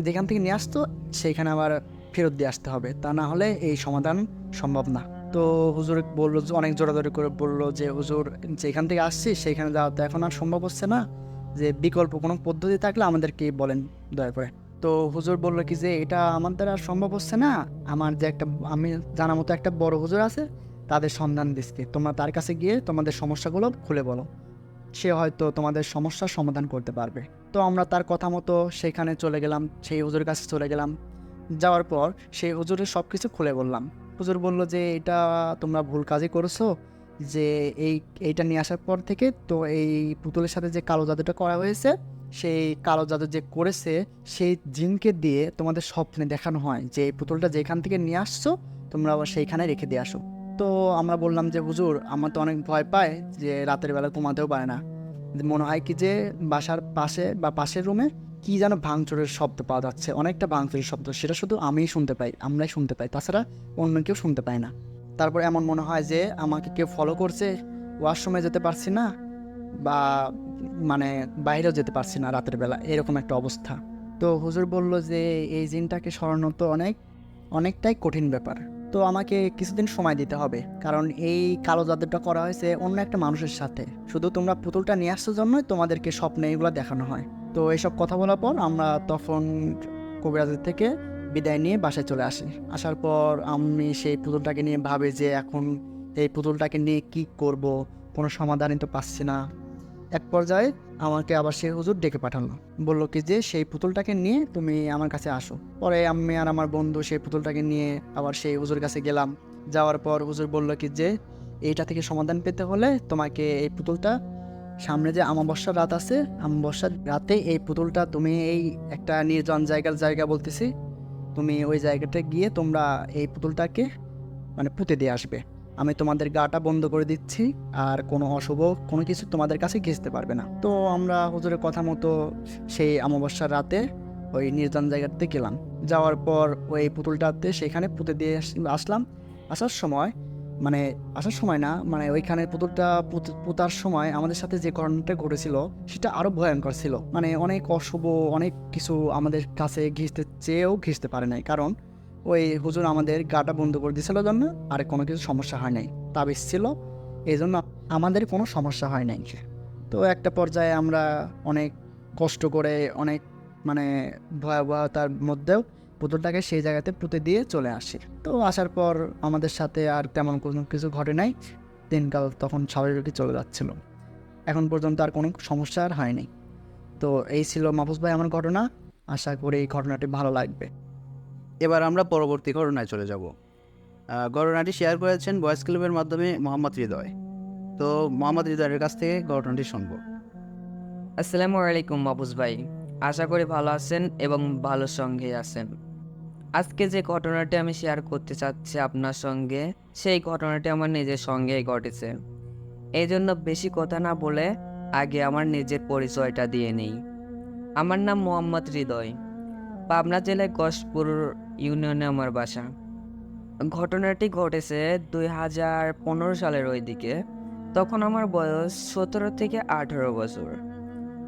যেখান থেকে নিয়ে আসতো সেইখানে আবার ফেরত দিয়ে আসতে হবে, তা না হলে এই সমাধান সম্ভব না। তো হুজুর বললো, অনেক জোরাজোরি করে বললো যে হুজুর যেখান থেকে আসছি সেইখানে যাওয়া তো এখন আর সম্ভব হচ্ছে না, যে বিকল্প কোনো পদ্ধতি থাকলে আমাদেরকে বলেন দয়া করে। তো হুজুর বললো কি যে এটা আমার দ্বারা সম্ভব হচ্ছে না, আমার যে একটা আমি জানা মতো একটা বড় হুজুর আছে তাদের সন্ধান দিচ্ছি, তোমরা তার কাছে গিয়ে তোমাদের সমস্যাগুলো খুলে বলো, সে হয়তো তোমাদের সমস্যার সমাধান করতে পারবে। তো আমরা তার কথা মতো সেখানে চলে গেলাম, সেই হুজুরের কাছে চলে গেলাম। যাওয়ার পর সেই হুজুরের সব কিছু খুলে বললাম। হুজুর বলল যে এটা তোমরা ভুল কাজই করেছো, যে এইটা নিয়ে আসার পর থেকে তো এই পুতুলের সাথে যে কালো জাদুটা করা হয়েছে, সেই কালো জাদু যে করেছে সেই জিনকে দিয়ে তোমাদের স্বপ্নে দেখানো হয় যে এই পুতুলটা যেখান থেকে নিয়ে আসছো তোমরা আবার সেইখানে রেখে দিয়ে আসো। তো আমরা বললাম যে হুজুর আমার তো অনেক ভয় পায়, যে রাতের বেলা ঘুমাতেও পারে না, মনে হয় কি যে বাসার পাশে বা পাশের রুমে কি যেন ভাঙচুরের শব্দ পাওয়া যাচ্ছে, অনেকটা ভাঙচুরের শব্দ, সেটা শুধু আমিই শুনতে পাই, আমরাই শুনতে পাই, তাছাড়া অন্য কেউ শুনতে পায় না। তারপর এমন মনে হয় যে আমাকে কেউ ফলো করছে, ওয়াশরুমে যেতে পারছি না বা মানে বাইরেও যেতে পারছি না রাতের বেলা, এরকম একটা অবস্থা। তো হুজুর বলল যে এই জিনটাকে সরানো তো অনেকটাই কঠিন ব্যাপার, তো আমাকে কিছুদিন সময় দিতে হবে, কারণ এই কালো জাদুটা করা হয়েছে অন্য একটা মানুষের সাথে, শুধু তোমরা পুতুলটা নিয়ে আসার জন্যই তোমাদেরকে স্বপ্নে এগুলো দেখানো হয়। তো এইসব কথা বলার পর আমরা তখন কবিরাজের থেকে বিদায় নিয়ে বাসায় চলে আসি। আসার পর আমি সেই পুতুলটাকে নিয়ে ভাবি যে এখন এই পুতুলটাকে নিয়ে কি করব, কোনো সমাধানই তো পাচ্ছি না। এক পর্যায়ে আমাকে আবার সেই হুজুর ডেকে পাঠালো, বললো কি যে সেই পুতুলটাকে নিয়ে তুমি আমার কাছে আসো। পরে আমি আর আমার বন্ধু সেই পুতুলটাকে নিয়ে আবার সেই হুজুর কাছে গেলাম। যাওয়ার পর হুজুর বললো কি যে এইটা থেকে সমাধান পেতে হলে তোমাকে এই পুতুলটা, সামনে যে অমাবস্যার রাত আছে, অমাবস্যার রাতে এই পুতুলটা তুমি এই একটা নির্জন জায়গা বলতেছি, তুমি ওই জায়গাটা গিয়ে তোমরা এই পুতুলটাকে মানে পুঁতে দিয়ে আসবে, আমি তোমাদের গাটা বন্ধ করে দিচ্ছি, আর কোনো অশুভ কোনো কিছু তোমাদের কাছে ঘেঁচতে পারবে না। তো আমরা হুজুরের কথা মতো সেই অমাবস্যার রাতে ওই নির্জন জায়গাতে গেলাম। যাওয়ার পর ওই পুতুলটাতে সেখানে পুঁতে দিয়ে আসলাম। আসার সময় মানে আসার সময় না, মানে ওইখানে পুতুলটা পোতার সময় আমাদের সাথে যে ঘটনাটা ঘটেছিল সেটা আরও ভয়ঙ্কর ছিল, মানে অনেক অশুভ অনেক কিছু আমাদের কাছে ঘেঁচতে চেয়েও ঘেঁচতে পারে নাই, কারণ ওই হুজুর আমাদের গাটা বন্ধ করে দিয়েছিল জন্য আর কোনো কিছু সমস্যা হয় নাই, তাবিজ ছিল, এই জন্য আমাদের কোনো সমস্যা হয় নাই। তো একটা পর্যায়ে আমরা অনেক কষ্ট করে অনেক মানে ভয়াবহতার মধ্যেও পুতুলটাকে সেই জায়গাতে পুঁতে দিয়ে চলে আসি। তো আসার পর আমাদের সাথে আর তেমন কোনো কিছু ঘটে নাই, দিনকাল তখন স্বাভাবিকই চলে যাচ্ছিল। এখন পর্যন্ত আর কোনো সমস্যা আর হয়নি। তো এই ছিল মাহফুজ ভাই আমার ঘটনা। আশা করি এই ঘটনাটি ভালো লাগবে। এবার আমরা পরবর্তী ঘটনায় চলে যাব। ঘটনাটি শেয়ার করেছেন ভয়েস ক্লিপের মাধ্যমে মোহাম্মদ হৃদয়। তো মোহাম্মদ হৃদয়ের কাছ থেকে ঘটনাটি শুনবো। আসসালামু আলাইকুম মাহফুজ ভাই, আশা করি ভালো আছেন এবং ভালো সঙ্গে আছেন। আজকে যে ঘটনাটি আমি শেয়ার করতে চাচ্ছি আপনার সঙ্গে, সেই ঘটনাটি আমার নিজের সঙ্গেই ঘটেছে। এই জন্য বেশি কথা না বলে আগে আমার নিজের পরিচয়টা দিয়ে নেই। আমার নাম মোহাম্মদ হৃদয়, পাবনা জেলায় কসপুর ইউনিয়নে আমার বাসা। ঘটনাটি ঘটেছে 2015 সালের ওই দিকে। তখন আমার বয়স 17 থেকে 18 বছর।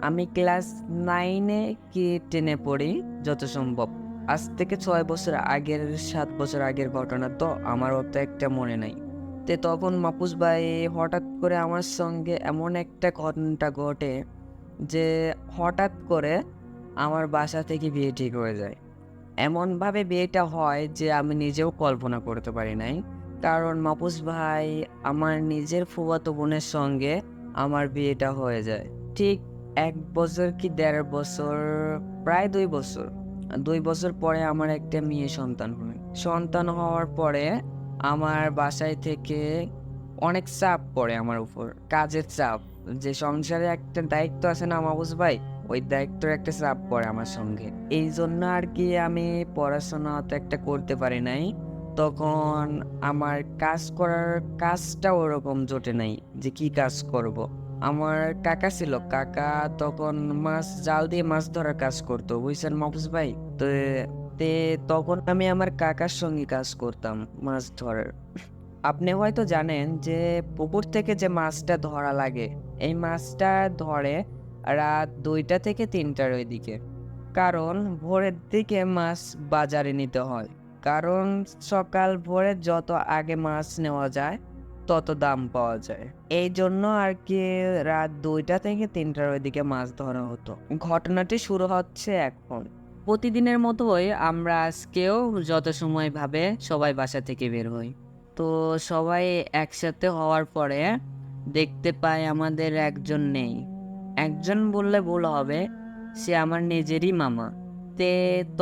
আমি ক্লাস 9-এ কি 10-এ পড়ি যত সম্ভব। আজ থেকে 6 বছর আগের, 7 বছর আগের ঘটনা, তো আমার অত একটা মনে নাই। তখন মাহফুজ ভাই হঠাৎ করে আমার সঙ্গে এমন একটা ঘটনা ঘটে যে হঠাৎ করে আমার বাসা থেকে বিয়ে ঠিক হয়ে যায়। এমনভাবে বিয়েটা হয় যে আমি নিজেও কল্পনা করতে পারি নাই। কারণ মাহফুজ ভাই আমার নিজের ফুফাতো বোনের সঙ্গে আমার বিয়েটা হয়ে যায়। ঠিক 1 বছর কি 1.5 বছর, প্রায় 2 বছর। 2 বছর পরে আমার একটা মেয়ে সন্তান হয়। সন্তান হওয়ার পরে আমার বাসায় থেকে অনেক চাপ পড়ে আমার উপর, কাজের চাপ। যে সংসারে একটা দায়িত্ব আছে না মাহফুজ ভাই, ওই দায়িত্বের একটা চাপ পড়ে আমার সঙ্গে। এই জন্য আর কি আমি পড়াশোনা তো একটা করতে পারি নাই। তখন আমার কাজ করার কাজটা ওরকম জোটে নাই যে কি কাজ করব। আমার কাকা ছিল, কাকা তখন মাছ জাল দিয়ে মাছ ধরার কাজ করতো, বুঝছেন মাহফুজ ভাই। তো তে তখন আমি আমার কাকার সঙ্গে কাজ করতাম মাছ ধরার। আপনি হয়তো জানেন যে পুকুর থেকে যে মাছটা ধরা লাগে, এই মাছটা ধরে রাত 2টা থেকে 3টার ওই দিকে। কারণ ভোরের দিকে মাছ বাজারে নিতে হয়। কারণ সকাল ভোরে যত আগে মাছ নেওয়া যায় তত দাম পাওয়া যায়। এই জন্য আর কি রাত 2টা থেকে 3টার ওইদিকে মাছ ধরা হতো। ঘটনাটি শুরু হচ্ছে এখন। প্রতিদিনের মতোই আমরা আজকেও যত সময় ভাবে সবাই বাসা থেকে বের হই। তো সবাই একসাথে হওয়ার পরে দেখতে পাই আমাদের একজন নেই। একজন বললে ভুল হবে, সে আমার নিজেরই মামা।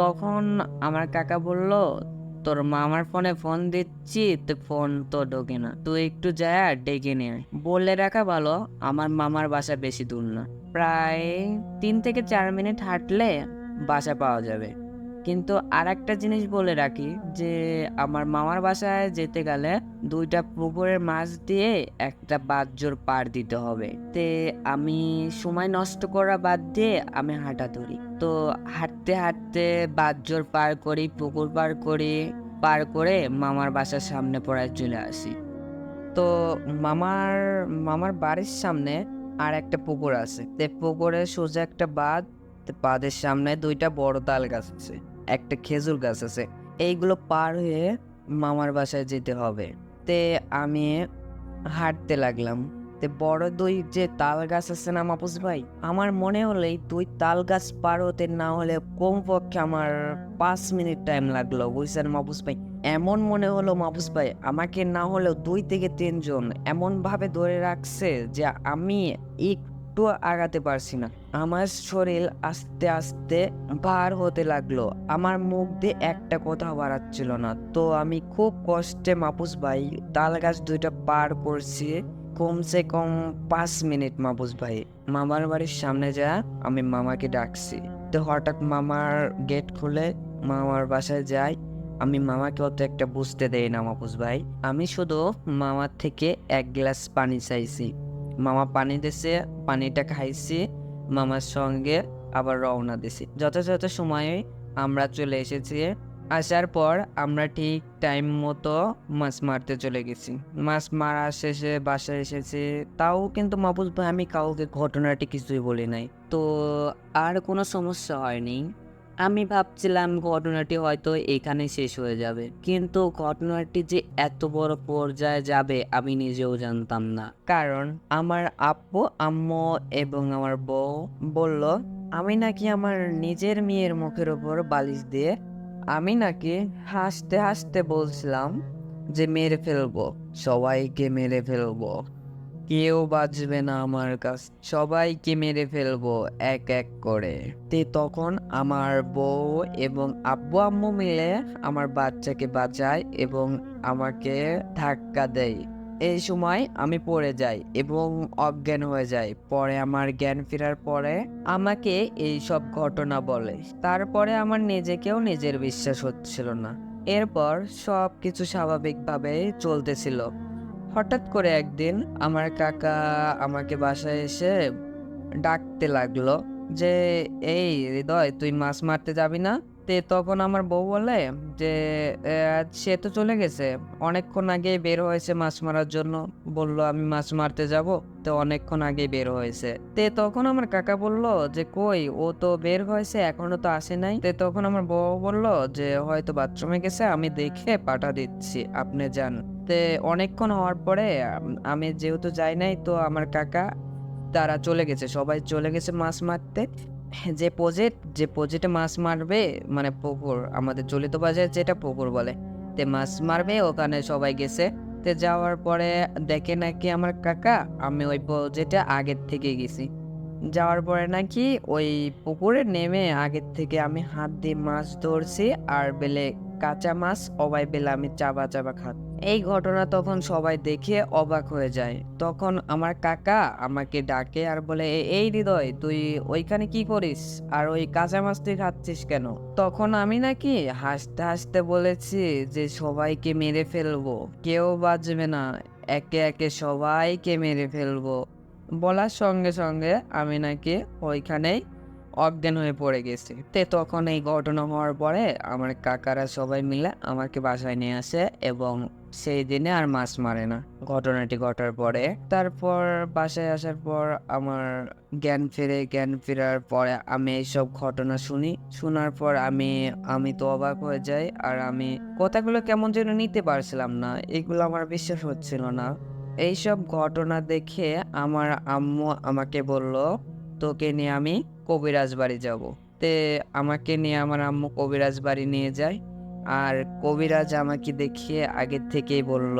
তখন আমার কাকা বলল, তোর মামার ফোনে ফোন দিচ্ছি, তো ফোন তো ঢোকে না, তুই একটু যায় ডেকে নিয়ে আয়। বলে রাখা ভালো, আমার মামার বাসা বেশি দূর না, প্রায় 3 থেকে 4 মিনিট হাঁটলে বাসা পাওয়া যাবে। কিন্তু আর একটা জিনিস বলে রাখি যে আমার মামার বাসায় যেতে গেলে 2টা পুকুরের মাছ দিয়ে একটা বাঁশঝোর পাড় দিতে হবে। আমি সময় নষ্ট করা বাদ দিয়ে আমি হাঁটা ধরি। তো হাঁটতে হাঁটতে বাঁশঝোর পার করি, পুকুর পার করি, পার করে মামার বাসার সামনে পড়ায় চলে আসি। তো মামার মামার বাড়ির সামনে আর একটা পুকুর আছে। পুকুরে সোজা একটা বাঁধ, বাঁধের সামনে 2টা বড় তাল গাছ আছে, একটা খেজুর গাছ আছে। এইগুলো পার হয়ে মামার বাসায় যেতে হবে। আমি হাঁটতে লাগলাম। বড় 2 যে তাল গাছ আছে না মাহফুজ ভাই, আমার মনে হলো এই 2 তাল গাছ পার হতে না হলে কমপক্ষে আমার 5 মিনিট টাইম লাগলো, বুঝছেন মাহফুজ ভাই। এমন মনে হলো মাহফুজ ভাই আমাকে না হলেও 2 থেকে 3 জন এমন ভাবে ধরে রাখছে যে আমি একটু আগাতে পারছি না। আমার শরীর আস্তে আস্তে ভার হতে লাগলো, আমার মুখ দিয়ে একটা কথা বাড়াচ্ছিল না। তো আমি খুব কষ্টে মাহফুজ ভাই তাল গাছ 2টা পার করছি, কমসে কম 5 মিনিট মাহফুজ ভাই। মামার বাড়ির সামনে যা আমি মামাকে ডাকছি। হঠাৎ মামার গেট খুলে মামার বাসায় যাই। আমি মামাকে অত একটা বুঝতে দেই না মাহফুজ ভাই। আমি শুধু মামার থেকে 1 গ্লাস পানি চাইছি, মামা পানি দিছে, পানিটা খাইছি, মামার সঙ্গে আবার রওনা দিছি। যথাযথ সময়ে আমরা চলে এসেছি। আসার পর আমরা ঠিক টাইম মতো মাছ মারতে চলে গেছি। মাছ মারা শেষে বাসায় এসেছি, তাও কিন্তু মাহফুজ ভাই আমি কাউকে ঘটনাটি কিছুই বলি নাই। তো আর কোনো সমস্যা হয়নি। আমি ভাবছিলাম ঘটনাটি হয়তো এখানে শেষ হয়ে যাবে, কিন্তু ঘটনাটি যে এত বড় পর্যায়ে যাবে আমি নিজেও জানতাম না। কারণ আমার আব্বু আম্মু এবং আমার বউ বলল আমি নাকি আমার নিজের মেয়ের মুখের উপর বালিশ দিয়ে আমি নাকি হাসতে হাসতে বলছিলাম যে মেরে ফেলবো, সবাইকে মেরে ফেলবো, কেউ বাঁচবে না আমার কাছ, সবাইকে মেরে ফেলবো এক এক করে। তখন আমার বউ এবং আব্বু আম্মু মিলে আমার বাচ্চাকে বাঁচায় এবং আমাকে ধাক্কা দেয়। এই সময় আমি পড়ে যাই এবং অজ্ঞান হয়ে যাই। পরে আমার জ্ঞান ফেরার পরে আমাকে এই সব ঘটনা বলে। তারপরে আমার নিজেকেও নিজের বিশ্বাস হচ্ছিল না। এরপর সব কিছু স্বাভাবিকভাবে চলতেছিল। হঠাৎ করে একদিন আমার কাকা আমাকে বাসায় এসে ডাকতে লাগলো যে এই হৃদয়, তুই মাছ মারতে যাবি না? তখন আমার বউ বলে যে সে তো চলে গেছে, অনেকক্ষণ আগে বের হয়েছে মাছ মারার জন্য, বলল আমি মাছ মারতে যাব, তো অনেকক্ষণ আগে বের হয়েছে। তখন আমার কাকা বলল যে কই, ও তো বের হয়েছে এখনো তো আসে নাই। তখন আমার বউ বলল যে হয়তো বাথরুমে গেছে, আমি দেখে পাঠা দিচ্ছি, আপনি যান। অনেকক্ষণ হওয়ার পরে আমি যেহেতু যাই নাই, তো আমার কাকা তারা চলে গেছে, সবাই চলে গেছে মাছ মারতে। যে পজেটে মাছ মারবে, মানে পুকুর, আমাদের চলিত বাজারে যেটা পুকুর বলে, মাছ মারবে ওখানে সবাই গেছে। যাওয়ার পরে দেখে নাকি আমার কাকা আমি ওই পজেটে আগের থেকে গেছি। যাওয়ার পরে নাকি ওই পুকুরে নেমে আগের থেকে আমি হাত দিয়ে মাছ ধরছি, আর বেলে কাঁচা মাছ অবাই বেলে আমি চাবা চাবা খাচ্ছি। এই ঘটনা তখন সবাই দেখে অবাক হয়ে যায়। তখন আমার কাকা আমাকে ডাকে আর বলে এই হৃদয়, তুই ওইখানে কি করিস, আর ওই কাঁচা মাছ তুই খাচ্ছিস কেন? তখন আমি নাকি হাসতে হাসতে বলেছি যে সবাইকে মেরে ফেলবো, কেউ বাঁচবে না, একে একে সবাইকে মেরে ফেলবো। বলার সঙ্গে সঙ্গে আমি নাকি ওইখানেই অজ্ঞান হয়ে পড়ে গেছি। তখন এই ঘটনা হওয়ার পরে আমার কাকারা সবাই মিলে আমাকে বাসায় নিয়ে আসে এবং সেই দিনে আর মাছ মারে না ঘটনাটি ঘটার পরে। তারপর বাসায় আসার পর আমার জ্ঞান ফিরে, জ্ঞান ফেরার পরে আমি এইসব ঘটনা শুনি। শোনার পর আমি তো অবাক হয়ে যাই, আর আমি কথাগুলো কেমন যেন নিতে পারছিলাম না, এগুলো আমার বিশ্বাস হচ্ছিল না। এইসব ঘটনা দেখে আমার আম্মু আমাকে বলল তোকে নিয়ে আমি কবিরাজ বাড়ি যাব। আমাকে নিয়ে আমার আম্মু কবিরাজ বাড়ি নিয়ে যায়, আর কবিরাজ আমাকে দেখিয়ে আগের থেকেই বলল,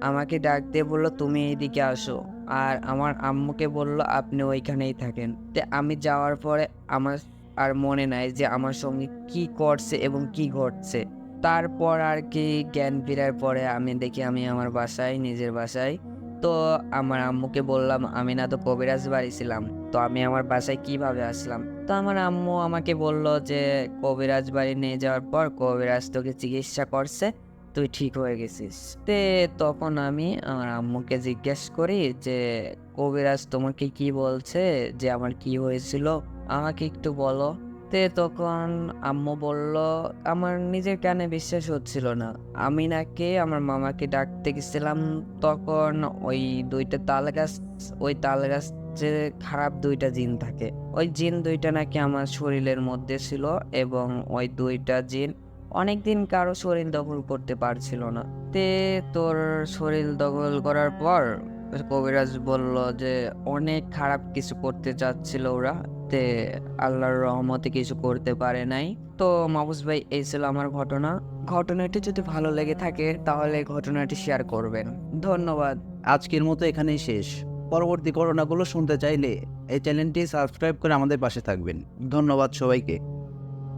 আমাকে ডাক দিয়ে বলল তুমি এইদিকে আসো, আর আমার আম্মুকে বলল আপনি ওইখানেই থাকেন। আমি যাওয়ার পরে আমার আর মনে নাই যে আমার সঙ্গে কি করছে এবং কি ঘটছে। তারপর আর কি জ্ঞান ফেরার পরে আমি দেখি আমি আমার বাসায়, নিজের বাসায়। তো আমার আম্মুকে বললাম আমি না তো কবিরাজ বাড়ি ছিলাম, তো আমি আমার বাসায় কিভাবে আসলাম? তো আমার আম্মু আমাকে বলল যে কবিরাজ বাড়ি নিয়ে যাওয়ার পর কবিরাজ তোকে চিকিৎসা করছে, তুই ঠিক হয়ে গেছিস। তখন আমি আমার আম্মুকে জিজ্ঞেস করি যে কবিরাজ তোমাকে কি বলছে, যে আমার কি হয়েছিল, আমাকে একটু বলো। তখন আম্মু বলল আমার নিজের কানে বিশ্বাস হচ্ছিল না। আমি নাকি আমার মামাকে ডাকতে গেছিলাম, তখন ওই দুইটা তাল গাছ, ওই তাল গাছ যে খারাপ দুইটা জিন থাকে, ওই জিন দুইটা নাকি আমার শরীরের মধ্যে ছিল এবং ওই দুইটা জিন অনেকদিন কারো শরীর দখল করতে পারছিল না। তোর শরীর দখল করার পর কবিরাজ বলল যে অনেক খারাপ কিছু করতে চাচ্ছিল ওরা, আল্লাহর রহমতে কিছু করতে পারে নাই। তো মাহফুজ ভাই, এই ছিল আমার ঘটনাটি যদি ভালো লেগে থাকে তাহলে ঘটনাটি শেয়ার করবেন। ধন্যবাদ। আজকের মতো এখানেই শেষ। পরবর্তী ঘটনাগুলো শুনতে চাইলে এই চ্যানেলটি সাবস্ক্রাইব করে আমাদের পাশে থাকবেন। ধন্যবাদ সবাইকে।